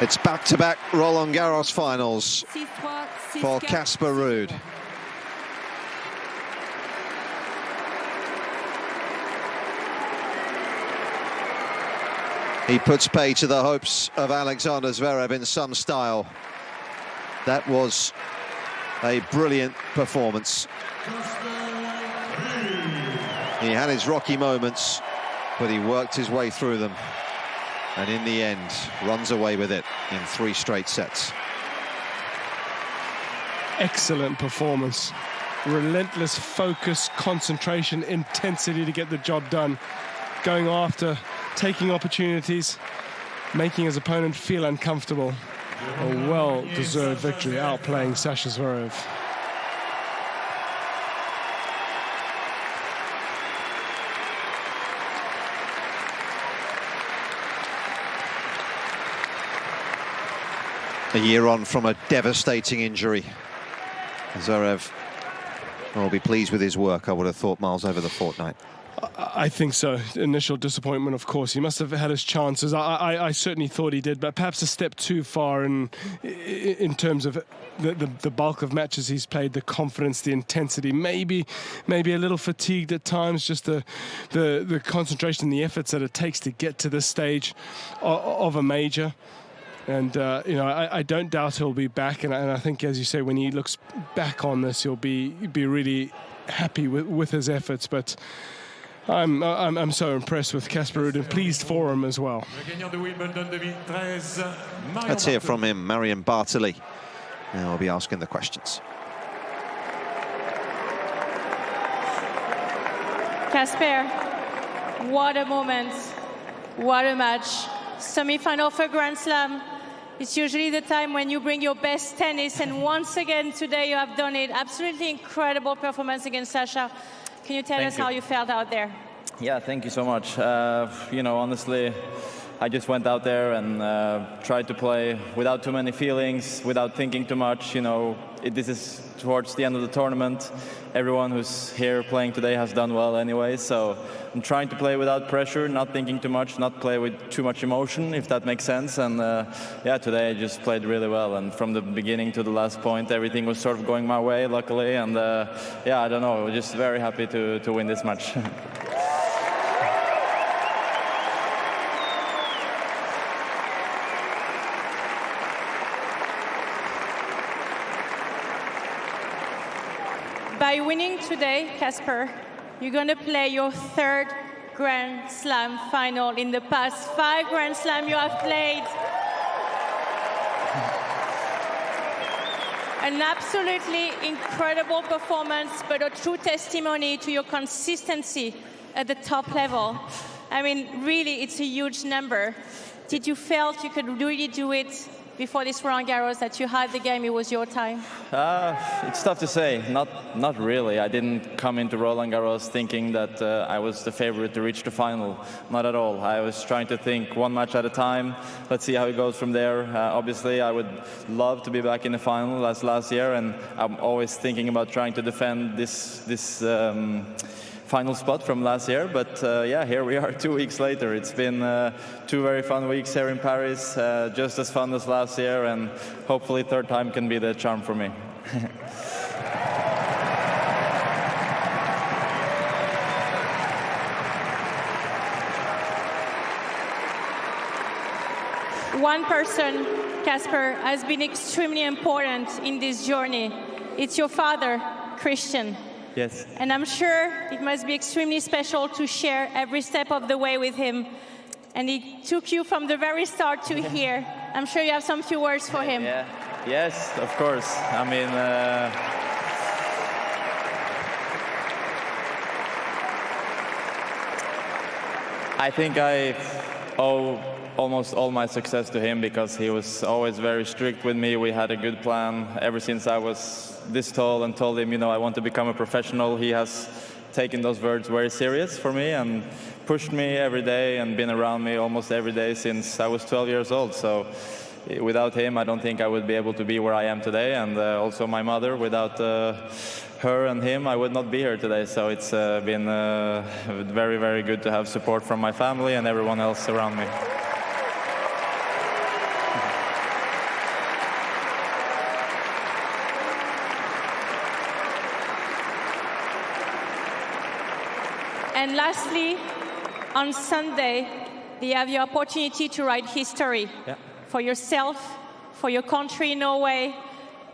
It's back-to-back Roland-Garros finals for Casper Ruud. He puts pay to the hopes of Alexander Zverev in some style. That was a brilliant performance. He had his rocky moments, but he worked his way through them. And in the end, runs away with it in 3 straight sets. Excellent performance. Relentless focus, concentration, intensity to get the job done. Going after, taking opportunities, making his opponent feel uncomfortable. A well-deserved victory, outplaying Sasha Zverev. A year on from a devastating injury. Zverev will be pleased with his work, I would have thought, Miles, over the fortnight. I think so. Initial disappointment, of course. He must have had his chances. I certainly thought he did, but perhaps a step too far in terms of the bulk of matches he's played, the confidence, the intensity. Maybe a little fatigued at times, just the concentration, the efforts that it takes to get to this stage of a major. And, you know, I don't doubt he'll be back. And I think, as you say, when he looks back on this, he'll be really happy with his efforts. But I'm so impressed with Casper Ruud and pleased for him as well. Let's hear from him, Marion Bartoli. And I'll be asking the questions. Casper, what a moment, what a match. Semi-final for Grand Slam. It's usually the time when you bring your best tennis, and once again today you have done it. Absolutely incredible performance against Sasha. Can you tell us how you felt out there? Yeah, thank you so much. You know, honestly, I just went out there and tried to play without too many feelings, without thinking too much. You know, this is towards the end of the tournament. Everyone who's here playing today has done well anyway, so I'm trying to play without pressure, not thinking too much, not play with too much emotion, if that makes sense. And yeah, today I just played really well, and from the beginning to the last point, everything was sort of going my way, luckily. And yeah, I don't know, I was just very happy to win this match. By winning today, Casper, you're going to play your 3rd Grand Slam final in the past 5 Grand Slam you have played. An absolutely incredible performance, but a true testimony to your consistency at the top level. I mean, really, it's a huge number. Did you felt you could really do it before this Roland-Garros, that you had the game, it was your time? It's tough to say. Not really. I didn't come into Roland-Garros thinking that I was the favorite to reach the final. Not at all. I was trying to think one match at a time. Let's see how it goes from there. Obviously, I would love to be back in the final as last year, and I'm always thinking about trying to defend this final spot from last year. But yeah, here we are 2 weeks later. It's been 2 very fun weeks here in Paris, just as fun as last year, and hopefully 3rd time can be the charm for me. One person, Casper, has been extremely important in this journey. It's your father, Christian. Yes. And I'm sure it must be extremely special to share every step of the way with him. And he took you from the very start to here. I'm sure you have some few words for him. Yeah. Yes, of course. I mean, I think I owe almost all my success to him, because he was always very strict with me. We had a good plan ever since I was this tall, and told him, you know, I want to become a professional. He has taken those words very serious for me and pushed me every day and been around me almost every day since I was 12 years old. So without him, I don't think I would be able to be where I am today. And also my mother, without her and him, I would not be here today. So it's been very, very good to have support from my family and everyone else around me. And lastly, on Sunday, you have the opportunity to write history for yourself, for your country, Norway.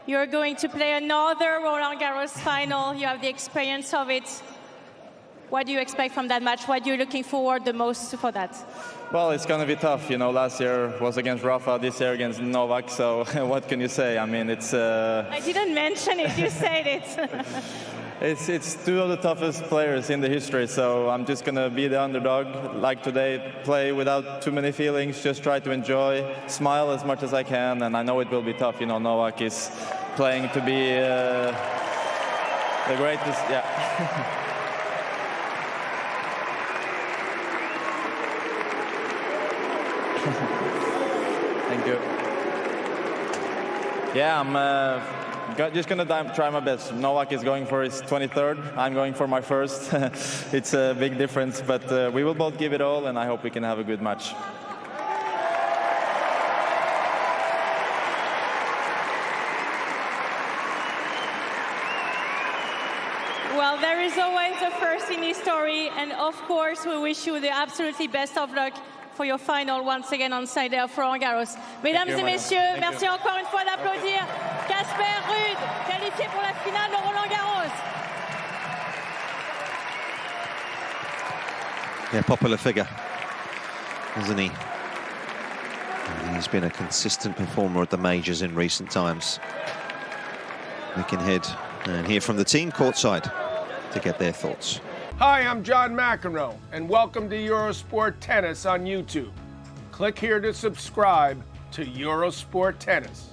You're going to play another Roland-Garros final. You have the experience of it. What do you expect from that match? What are you looking forward the most for that? Well, it's going to be tough. You know, last year was against Rafa, this year against Novak. So what can you say? I mean, it's... I didn't mention it. You said it. It's two of the toughest players in the history. So I'm just going to be the underdog. Like today, play without too many feelings. Just try to enjoy, smile as much as I can. And I know it will be tough. You know, Novak is playing to be the greatest. Yeah. Thank you. Yeah, I'm just going to try my best. Novak is going for his 23rd. I'm going for my first. It's a big difference, but we will both give it all, and I hope we can have a good match. Well, there is always a first in history, and of course, we wish you the absolutely best of luck for your final once again on Sunday of Roland-Garros. Mesdames et messieurs, merci encore une fois d'applaudir Casper Ruud, qualifié pour la finale de Roland-Garros. Yeah, popular figure, isn't he? And he's been a consistent performer at the majors in recent times. We can head and hear from the team courtside to get their thoughts. Hi, I'm John McEnroe, and welcome to Eurosport Tennis on YouTube. Click here to subscribe to Eurosport Tennis.